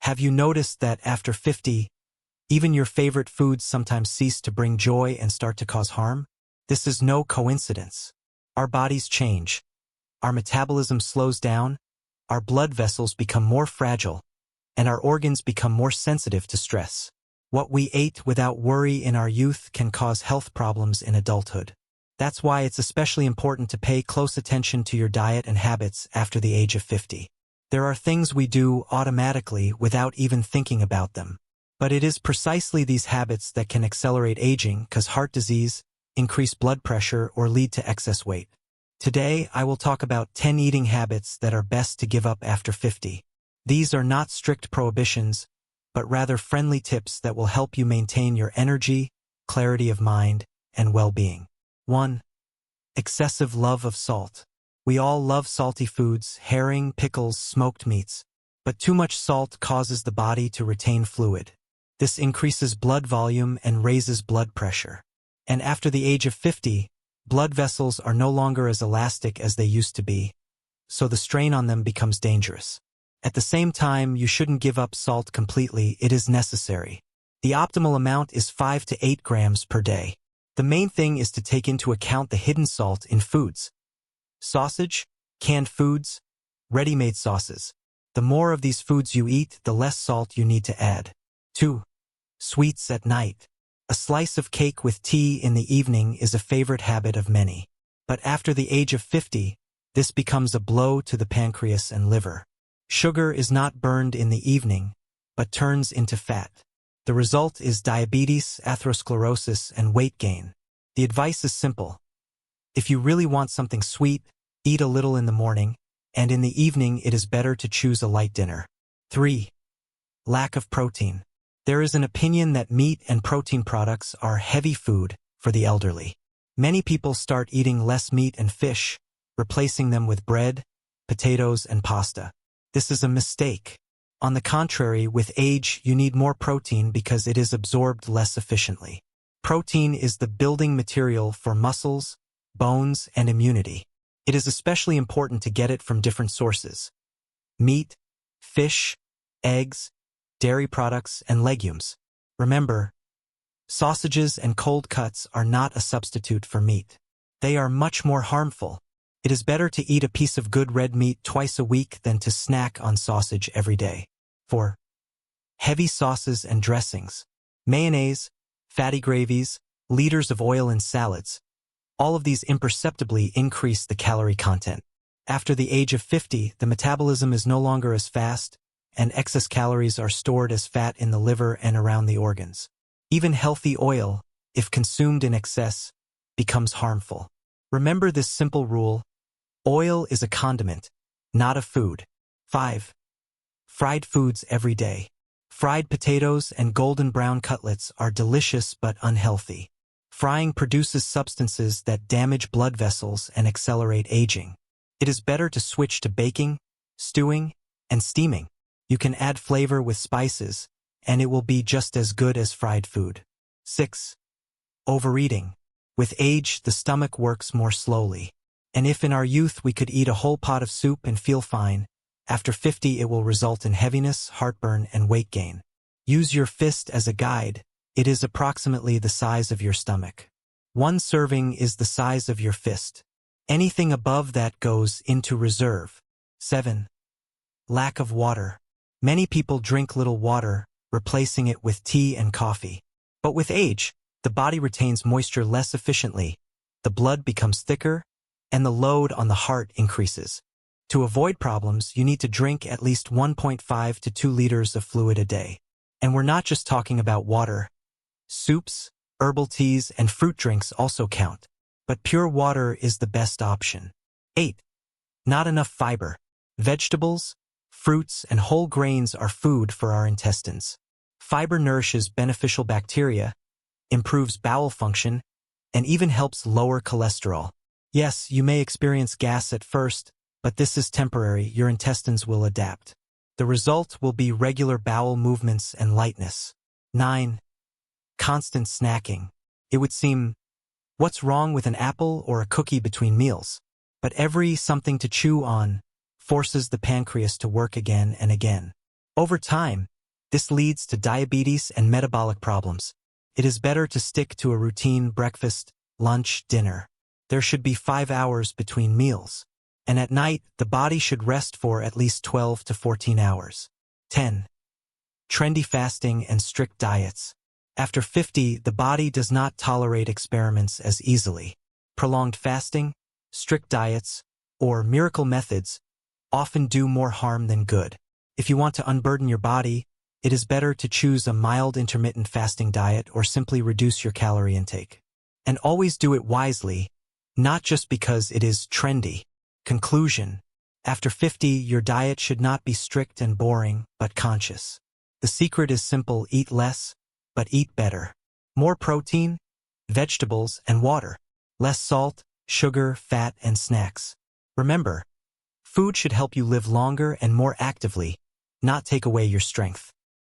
Have you noticed that after 50, even your favorite foods sometimes cease to bring joy and start to cause harm? This is no coincidence. Our bodies change. Our metabolism slows down, our blood vessels become more fragile, and our organs become more sensitive to stress. What we ate without worry in our youth can cause health problems in adulthood. That's why it's especially important to pay close attention to your diet and habits after the age of 50. There are things we do automatically without even thinking about them. But it is precisely these habits that can accelerate aging, cause heart disease, increase blood pressure, or lead to excess weight. Today, I will talk about 10 eating habits that are best to give up after 50. These are not strict prohibitions, but rather friendly tips that will help you maintain your energy, clarity of mind, and well-being. 1. Excessive love of salt. We all love salty foods, herring, pickles, smoked meats. But too much salt causes the body to retain fluid. This increases blood volume and raises blood pressure. And after the age of 50, blood vessels are no longer as elastic as they used to be, so the strain on them becomes dangerous. At the same time, you shouldn't give up salt completely. It is necessary. The optimal amount is 5 to 8 grams per day. The main thing is to take into account the hidden salt in foods. Sausage, canned foods, ready-made sauces. The more of these foods you eat, the less salt you need to add. 2. Sweets at night. A slice of cake with tea in the evening is a favorite habit of many. But after the age of 50, this becomes a blow to the pancreas and liver. Sugar is not burned in the evening, but turns into fat. The result is diabetes, atherosclerosis, and weight gain. The advice is simple. If you really want something sweet, eat a little in the morning, and in the evening it is better to choose a light dinner. 3. Lack of protein. There is an opinion that meat and protein products are heavy food for the elderly. Many people start eating less meat and fish, replacing them with bread, potatoes, and pasta. This is a mistake. On the contrary, with age, you need more protein because it is absorbed less efficiently. Protein is the building material for muscles, bones, and immunity. It is especially important to get it from different sources: meat, fish, eggs, dairy products, and legumes. Remember, sausages and cold cuts are not a substitute for meat. They are much more harmful. It is better to eat a piece of good red meat twice a week than to snack on sausage every day. 4. Heavy sauces and dressings. Mayonnaise, fatty gravies, liters of oil in salads. All of these imperceptibly increase the calorie content. After the age of 50, the metabolism is no longer as fast, and excess calories are stored as fat in the liver and around the organs. Even healthy oil, if consumed in excess, becomes harmful. Remember this simple rule: oil is a condiment, not a food. 5. Fried foods every day. Fried potatoes and golden brown cutlets are delicious but unhealthy. Frying produces substances that damage blood vessels and accelerate aging. It is better to switch to baking, stewing, and steaming. You can add flavor with spices, and it will be just as good as fried food. 6. Overeating. With age, the stomach works more slowly. And if in our youth we could eat a whole pot of soup and feel fine, after 50 it will result in heaviness, heartburn, and weight gain. Use your fist as a guide. It is approximately the size of your stomach. 1 serving is the size of your fist. Anything above that goes into reserve. 7. Lack of water. Many people drink little water, replacing it with tea and coffee. But with age, the body retains moisture less efficiently, the blood becomes thicker, and the load on the heart increases. To avoid problems, you need to drink at least 1.5 to 2 liters of fluid a day. And we're not just talking about water. Soups, herbal teas, and fruit drinks also count. But pure water is the best option. 8. Not enough fiber. Vegetables, fruits, and whole grains are food for our intestines. Fiber nourishes beneficial bacteria, improves bowel function, and even helps lower cholesterol. Yes, you may experience gas at first, but this is temporary. Your intestines will adapt. The result will be regular bowel movements and lightness. 9. Constant snacking. It would seem, what's wrong with an apple or a cookie between meals? But every something to chew on forces the pancreas to work again and again. Over time, This leads to diabetes and metabolic problems. It is better to stick to a routine breakfast, lunch, dinner. There should be 5 hours between meals. And at night, the body should rest for at least 12 to 14 hours. 10. Trendy fasting and strict diets. After 50, the body does not tolerate experiments as easily. Prolonged fasting, strict diets, or miracle methods often do more harm than good. If you want to unburden your body, it is better to choose a mild intermittent fasting diet or simply reduce your calorie intake. And always do it wisely, not just because it is trendy. Conclusion. After 50, your diet should not be strict and boring, but conscious. The secret is simple: eat less, but eat better. More protein, vegetables, and water. Less salt, sugar, fat, and snacks. Remember, food should help you live longer and more actively, not take away your strength.